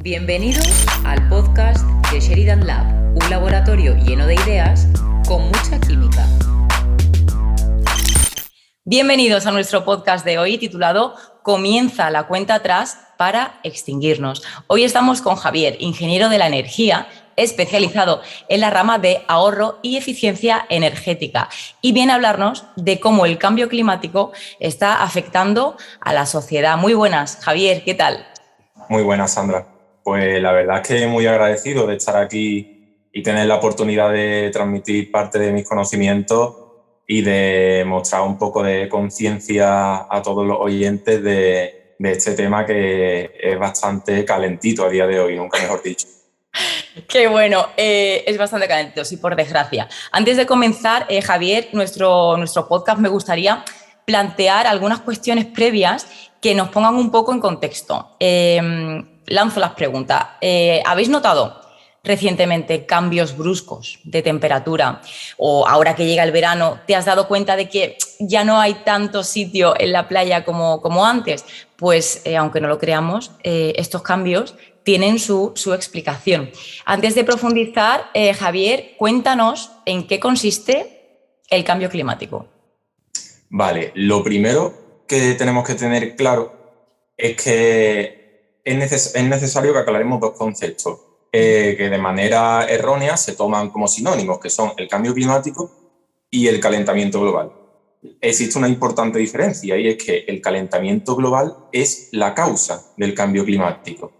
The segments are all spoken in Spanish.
Bienvenidos al podcast de Sheridan Lab, un laboratorio lleno de ideas con mucha química. Bienvenidos a nuestro podcast de hoy titulado Comienza la cuenta atrás para extinguirnos. Hoy estamos con Javier, ingeniero de la energía, especializado en la rama de ahorro y eficiencia energética, y viene a hablarnos de cómo el cambio climático está afectando a la sociedad. Muy buenas, Javier, ¿qué tal? Muy buenas, Sandra. Pues la verdad es que muy agradecido de estar aquí y tener la oportunidad de transmitir parte de mis conocimientos y de mostrar un poco de conciencia a todos los oyentes de este tema que es bastante calentito a día de hoy, nunca mejor dicho. Qué bueno, es bastante calentito, sí, por desgracia. Antes de comenzar, Javier, nuestro podcast, me gustaría plantear algunas cuestiones previas que nos pongan un poco en contexto. Lanzo las preguntas. ¿Habéis notado recientemente cambios bruscos de temperatura? O ahora que llega el verano, ¿te has dado cuenta de que ya no hay tanto sitio en la playa como antes? Pues, aunque no lo creamos, estos cambios tienen su explicación. Antes de profundizar, Javier, cuéntanos en qué consiste el cambio climático. Vale, lo primero que tenemos que tener claro es que es necesario que aclaremos dos conceptos que de manera errónea se toman como sinónimos, que son el cambio climático y el calentamiento global. Existe una importante diferencia y es que el calentamiento global es la causa del cambio climático.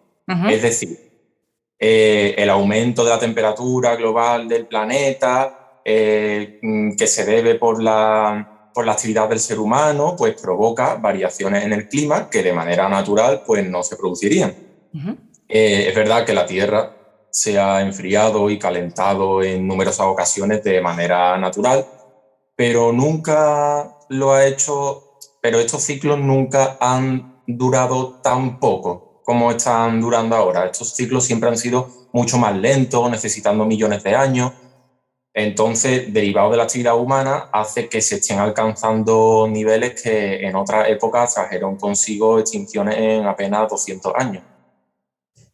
Es decir, el aumento de la temperatura global del planeta que se debe por la actividad del ser humano, pues provoca variaciones en el clima que de manera natural pues no se producirían. Es verdad que la Tierra se ha enfriado y calentado en numerosas ocasiones de manera natural, pero nunca lo ha hecho, pero estos ciclos nunca han durado tan poco como están durando ahora. Estos ciclos siempre han sido mucho más lentos, necesitando millones de años. Entonces, derivado de la actividad humana, hace que se estén alcanzando niveles que en otras épocas trajeron consigo extinciones en apenas 200 años.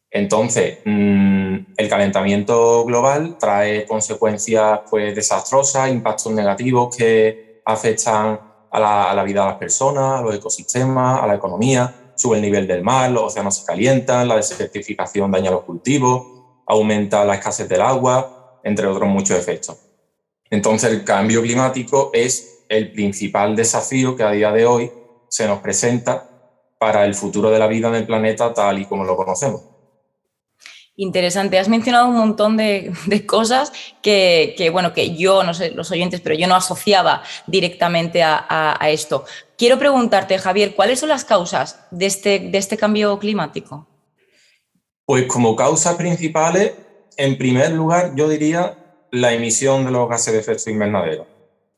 Entonces, el calentamiento global trae consecuencias pues, desastrosas, impactos negativos que afectan a la vida de las personas, a los ecosistemas, a la economía. Sube el nivel del mar, los océanos se calientan, la desertificación daña los cultivos, aumenta la escasez del agua, entre otros muchos efectos. Entonces, el cambio climático es el principal desafío que a día de hoy se nos presenta para el futuro de la vida en el planeta tal y como lo conocemos. Interesante. Has mencionado un montón de cosas que yo, no sé, los oyentes, pero yo no asociaba directamente a esto. Quiero preguntarte, Javier, ¿cuáles son las causas de este cambio climático? Pues como causas principales, en primer lugar, yo diría la emisión de los gases de efecto invernadero.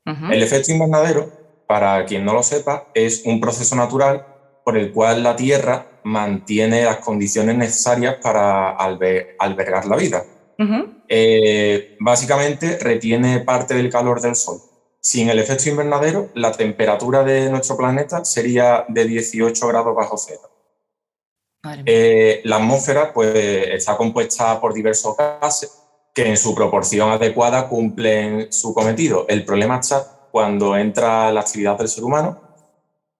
El efecto invernadero, para quien no lo sepa, es un proceso natural por el cual la Tierra mantiene las condiciones necesarias para albergar la vida. Básicamente retiene parte del calor del Sol. Sin el efecto invernadero, la temperatura de nuestro planeta sería de 18 grados bajo cero. La atmósfera pues, está compuesta por diversos gases que en su proporción adecuada cumplen su cometido. El problema está cuando entra la actividad del ser humano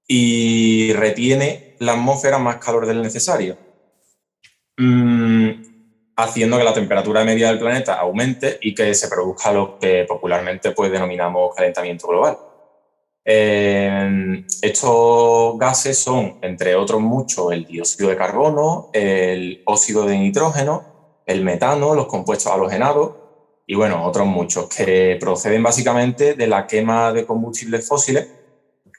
y retiene la atmósfera más calor del necesario, haciendo que la temperatura media del planeta aumente y que se produzca lo que popularmente pues, denominamos calentamiento global. Estos gases son, entre otros muchos, el dióxido de carbono, el óxido de nitrógeno, el metano, los compuestos halogenados y, bueno, otros muchos que proceden básicamente de la quema de combustibles fósiles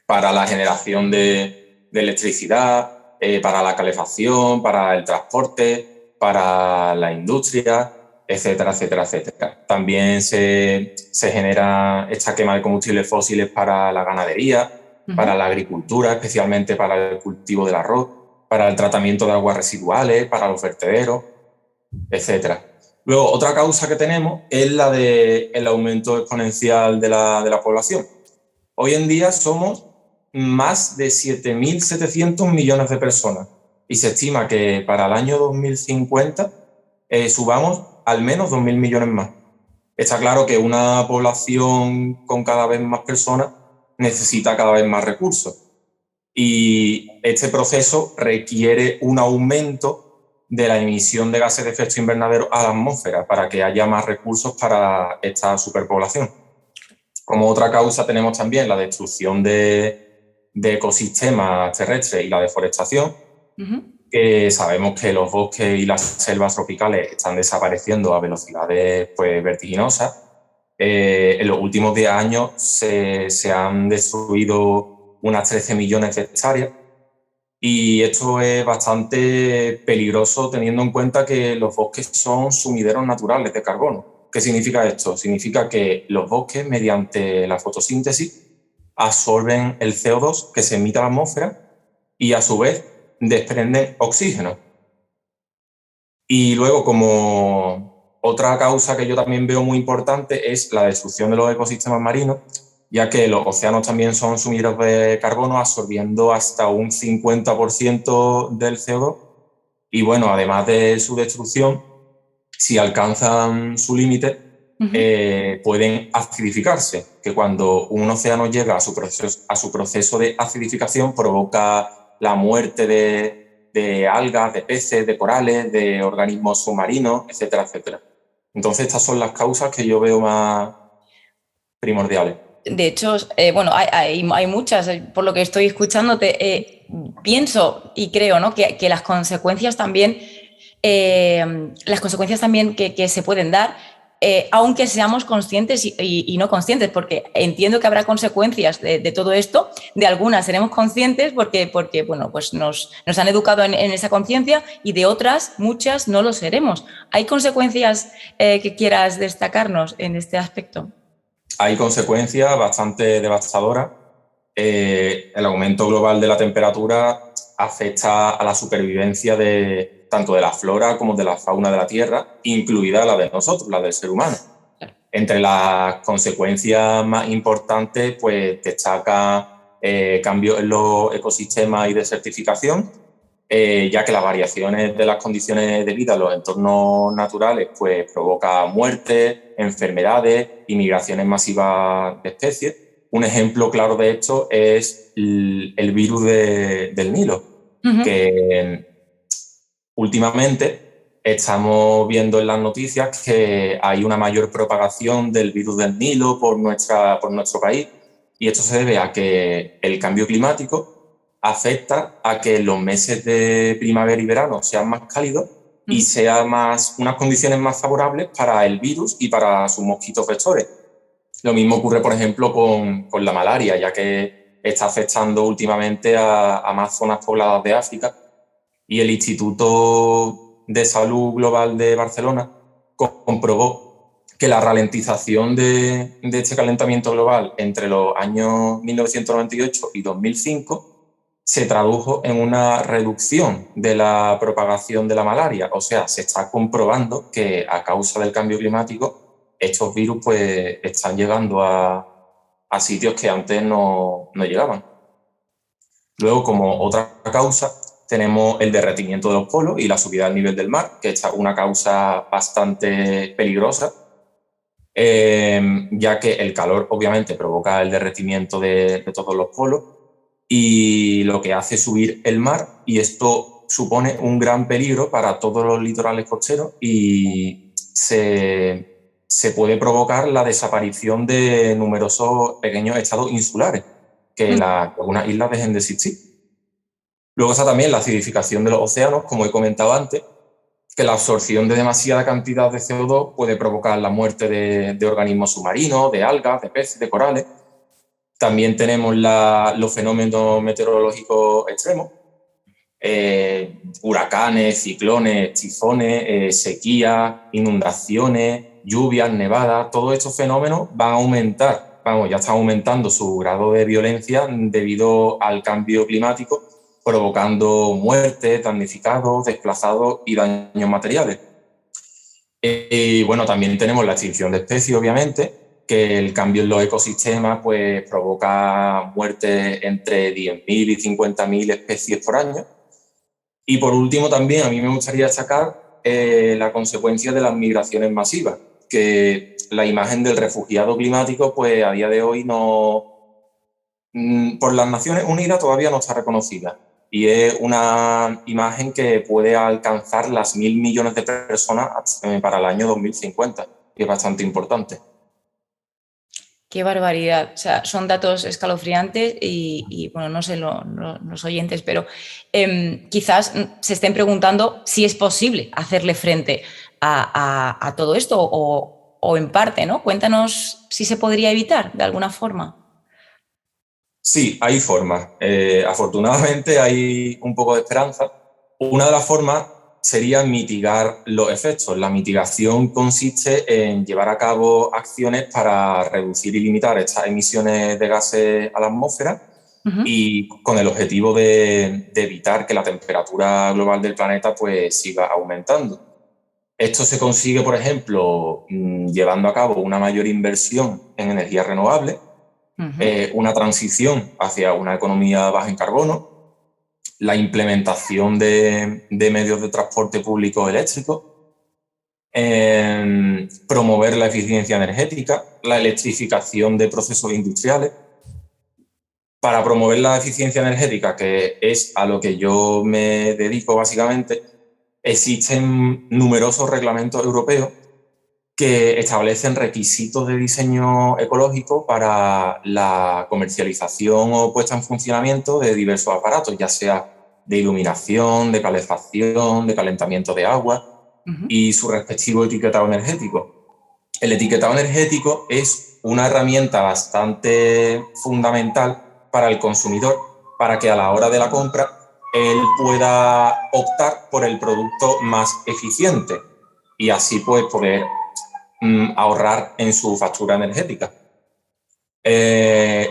para la generación de electricidad, para la calefacción, para el transporte, para la industria, etcétera, etcétera, etcétera. También se genera esta quema de combustibles fósiles para la ganadería, para la agricultura, especialmente para el cultivo del arroz, para el tratamiento de aguas residuales, para los vertederos, etcétera. Luego, otra causa que tenemos es la del aumento exponencial de la población. Hoy en día somos más de 7.700 millones de personas y se estima que para el año 2050 subamos al menos 2.000 millones más. Está claro que una población con cada vez más personas necesita cada vez más recursos. Y este proceso requiere un aumento de la emisión de gases de efecto invernadero a la atmósfera para que haya más recursos para esta superpoblación. Como otra causa tenemos también la destrucción de ecosistemas terrestres y la deforestación, que sabemos que los bosques y las selvas tropicales están desapareciendo a velocidades pues, vertiginosas. En los últimos 10 años se han destruido unas 13 millones de hectáreas y esto es bastante peligroso teniendo en cuenta que los bosques son sumideros naturales de carbono. ¿Qué significa esto? Significa que los bosques, mediante la fotosíntesis, absorben el CO2 que se emite a la atmósfera y a su vez desprenden oxígeno. Y luego, como otra causa que yo también veo muy importante es la destrucción de los ecosistemas marinos, ya que los océanos también son sumideros de carbono, absorbiendo hasta un 50% del CO2. Y bueno, además de su destrucción, si alcanzan su límite, pueden acidificarse, que cuando un océano llega a su proceso de acidificación provoca la muerte de algas, de peces, de corales, de organismos submarinos, etcétera, etcétera. Entonces, estas son las causas que yo veo más primordiales. De hecho, bueno, hay muchas, por lo que estoy escuchándote, pienso y creo, ¿no? que las consecuencias también, que se pueden dar, aunque seamos conscientes y no conscientes, porque entiendo que habrá consecuencias de todo esto, de algunas seremos conscientes porque bueno, pues nos han educado en esa conciencia y de otras, muchas, no lo seremos. ¿Hay consecuencias que quieras destacarnos en este aspecto? Hay consecuencias bastante devastadoras. El aumento global de la temperatura afecta a la supervivencia tanto de la flora como de la fauna de la Tierra, incluida la de nosotros, la del ser humano. Entre las consecuencias más importantes, pues destaca cambios en los ecosistemas y desertificación, ya que las variaciones de las condiciones de vida en los entornos naturales pues, provoca muerte, enfermedades y migraciones masivas de especies. Un ejemplo claro de esto es el virus del Nilo, que últimamente estamos viendo en las noticias que hay una mayor propagación del virus del Nilo por nuestro país, y esto se debe a que el cambio climático afecta a que los meses de primavera y verano sean más cálidos y sean unas condiciones más favorables para el virus y para sus mosquitos vectores. Lo mismo ocurre, por ejemplo, con la malaria, ya que está afectando últimamente a más zonas pobladas de África, y el Instituto de Salud Global de Barcelona comprobó que la ralentización de este calentamiento global entre los años 1998 y 2005 se tradujo en una reducción de la propagación de la malaria. O sea, se está comprobando que a causa del cambio climático estos virus pues, están llegando a sitios que antes no llegaban. Luego, como otra causa, tenemos el derretimiento de los polos y la subida del nivel del mar, que es una causa bastante peligrosa, ya que el calor obviamente provoca el derretimiento de todos los polos y lo que hace subir el mar, y esto supone un gran peligro para todos los litorales costeros y se puede provocar la desaparición de numerosos pequeños estados insulares, que algunas islas dejen de existir. Luego está también la acidificación de los océanos, como he comentado antes, que la absorción de demasiada cantidad de CO2 puede provocar la muerte de organismos submarinos, de algas, de peces, de corales. También tenemos los fenómenos meteorológicos extremos, huracanes, ciclones, tifones, sequías, inundaciones, lluvias, nevadas. Todos estos fenómenos van a aumentar, ya están aumentando su grado de violencia debido al cambio climático, provocando muertes, damnificados, desplazados y daños materiales. Y bueno, también tenemos la extinción de especies, obviamente, que el cambio en los ecosistemas pues, provoca muertes entre 10.000 y 50.000 especies por año. Y por último, también a mí me gustaría destacar la consecuencia de las migraciones masivas, que la imagen del refugiado climático, pues a día de hoy por las Naciones Unidas todavía no está reconocida. Y es una imagen que puede alcanzar las 1.000 millones de personas para el año 2050, y es bastante importante. Qué barbaridad. O sea, son datos escalofriantes y bueno, no sé los oyentes, pero quizás se estén preguntando si es posible hacerle frente a todo esto o en parte, ¿no? Cuéntanos si se podría evitar de alguna forma. Sí, hay formas. Afortunadamente hay un poco de esperanza. Una de las formas sería mitigar los efectos. La mitigación consiste en llevar a cabo acciones para reducir y limitar estas emisiones de gases a la atmósfera y con el objetivo de evitar que la temperatura global del planeta pues siga aumentando. Esto se consigue, por ejemplo, llevando a cabo una mayor inversión en energías renovables, una transición hacia una economía baja en carbono, la implementación de medios de transporte público eléctricos, promover la eficiencia energética, la electrificación de procesos industriales. Para promover la eficiencia energética, que es a lo que yo me dedico básicamente, existen numerosos reglamentos europeos que establecen requisitos de diseño ecológico para la comercialización o puesta en funcionamiento de diversos aparatos, ya sea de iluminación, de calefacción, de calentamiento de agua y su respectivo etiquetado energético. El etiquetado energético es una herramienta bastante fundamental para el consumidor, para que a la hora de la compra él pueda optar por el producto más eficiente y así pues poder ahorrar en su factura energética.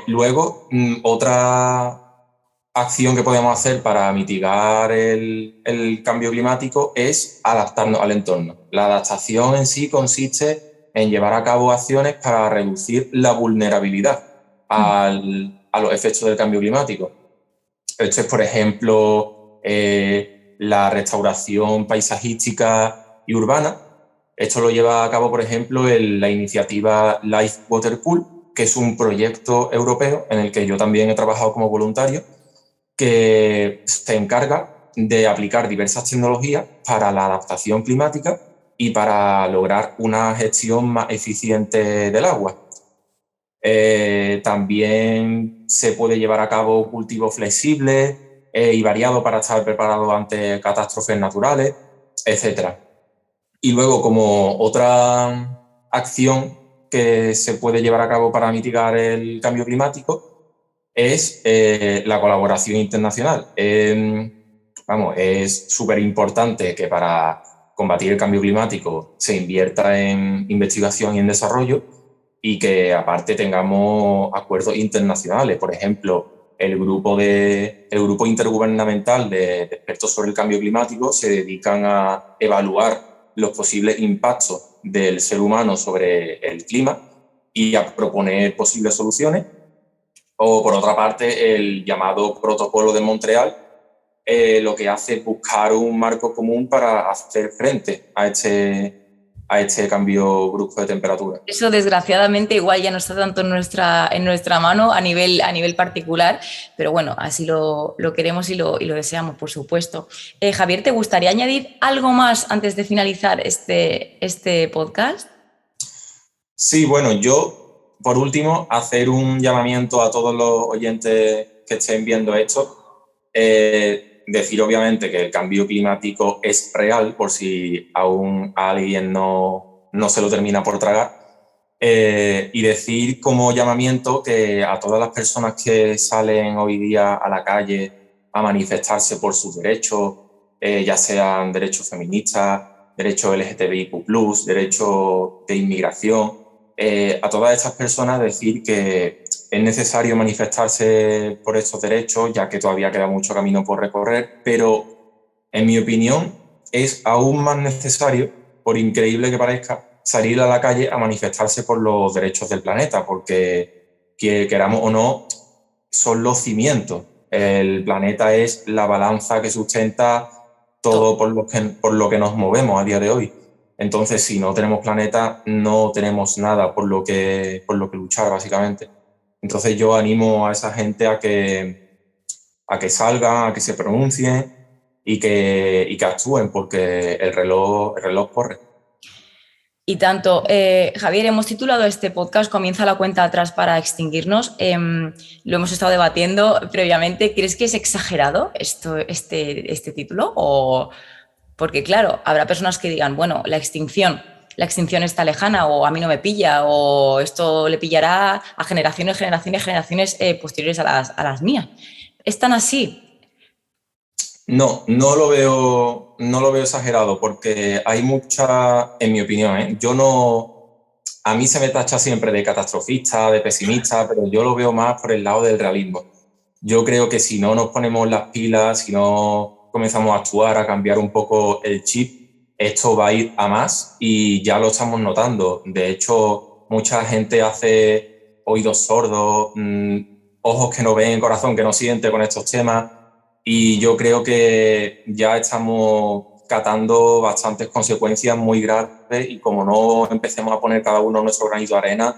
Luego, otra acción que podemos hacer para mitigar el cambio climático es adaptarnos al entorno. La adaptación en sí consiste en llevar a cabo acciones para reducir la vulnerabilidad a los efectos del cambio climático. Esto es, por ejemplo, la restauración paisajística y urbana. Esto lo lleva a cabo, por ejemplo, la iniciativa Life Water Pool, que es un proyecto europeo en el que yo también he trabajado como voluntario, que se encarga de aplicar diversas tecnologías para la adaptación climática y para lograr una gestión más eficiente del agua. También se puede llevar a cabo cultivos flexibles y variados para estar preparado ante catástrofes naturales, etc. Y luego, como otra acción que se puede llevar a cabo para mitigar el cambio climático es la colaboración internacional. Es súper importante que para combatir el cambio climático se invierta en investigación y en desarrollo y que aparte tengamos acuerdos internacionales. Por ejemplo, el grupo intergubernamental de expertos sobre el cambio climático se dedican a evaluar los posibles impactos del ser humano sobre el clima y a proponer posibles soluciones. O, por otra parte, el llamado Protocolo de Montreal, lo que hace es buscar un marco común para hacer frente a este cambio brusco de temperatura. Eso, desgraciadamente, igual ya no está tanto en nuestra mano a nivel particular, pero bueno, así lo queremos y lo deseamos, por supuesto. Javier, ¿te gustaría añadir algo más antes de finalizar este podcast? Sí, bueno, yo, por último, hacer un llamamiento a todos los oyentes que estén viendo esto. Decir, obviamente, que el cambio climático es real, por si aún alguien no se lo termina por tragar. Y decir como llamamiento que a todas las personas que salen hoy día a la calle a manifestarse por sus derechos, ya sean derechos feministas, derechos LGTBIQ+, derechos de inmigración, a todas estas personas decir que es necesario manifestarse por estos derechos, ya que todavía queda mucho camino por recorrer, pero en mi opinión es aún más necesario, por increíble que parezca, salir a la calle a manifestarse por los derechos del planeta, porque queramos o no, son los cimientos. El planeta es la balanza que sustenta todo por lo que nos movemos a día de hoy. Entonces, si no tenemos planeta, no tenemos nada por lo que luchar, básicamente. Entonces, yo animo a esa gente a que salgan, a que se pronuncien y que actúen, porque el reloj corre. Y tanto, Javier, hemos titulado este podcast Comienza la cuenta atrás para extinguirnos. Lo hemos estado debatiendo previamente. ¿Crees que es exagerado este título? Porque, claro, habrá personas que digan, bueno, la extinción está lejana, o a mí no me pilla, o esto le pillará a generaciones posteriores a las mías. ¿Es tan así? No lo veo exagerado, porque hay mucha, en mi opinión, a mí se me tacha siempre de catastrofista, de pesimista, pero yo lo veo más por el lado del realismo. Yo creo que si no nos ponemos las pilas, si no comenzamos a actuar, a cambiar un poco el chip, esto va a ir a más y ya lo estamos notando. De hecho, mucha gente hace oídos sordos, ojos que no ven, corazón que no siente con estos temas. Y yo creo que ya estamos catando bastantes consecuencias muy graves, y como no empecemos a poner cada uno nuestro granito de arena,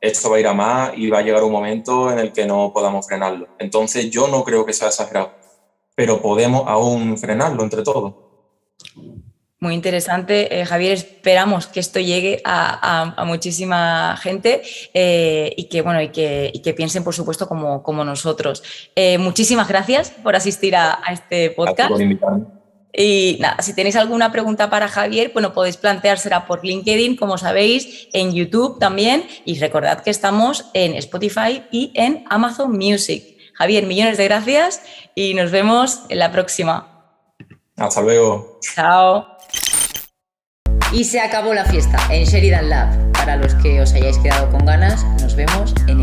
esto va a ir a más y va a llegar un momento en el que no podamos frenarlo. Entonces yo no creo que sea exagerado, pero podemos aún frenarlo entre todos. Muy interesante, Javier. Esperamos que esto llegue a muchísima gente y que piensen, por supuesto, como nosotros. Muchísimas gracias por asistir a este podcast. Gracias por invitarme. Y nada, si tenéis alguna pregunta para Javier, bueno, podéis planteársela por LinkedIn, como sabéis, en YouTube también. Y recordad que estamos en Spotify y en Amazon Music. Javier, millones de gracias y nos vemos en la próxima. Hasta luego. Chao. Y se acabó la fiesta en Sheridan Lab. Para los que os hayáis quedado con ganas, nos vemos en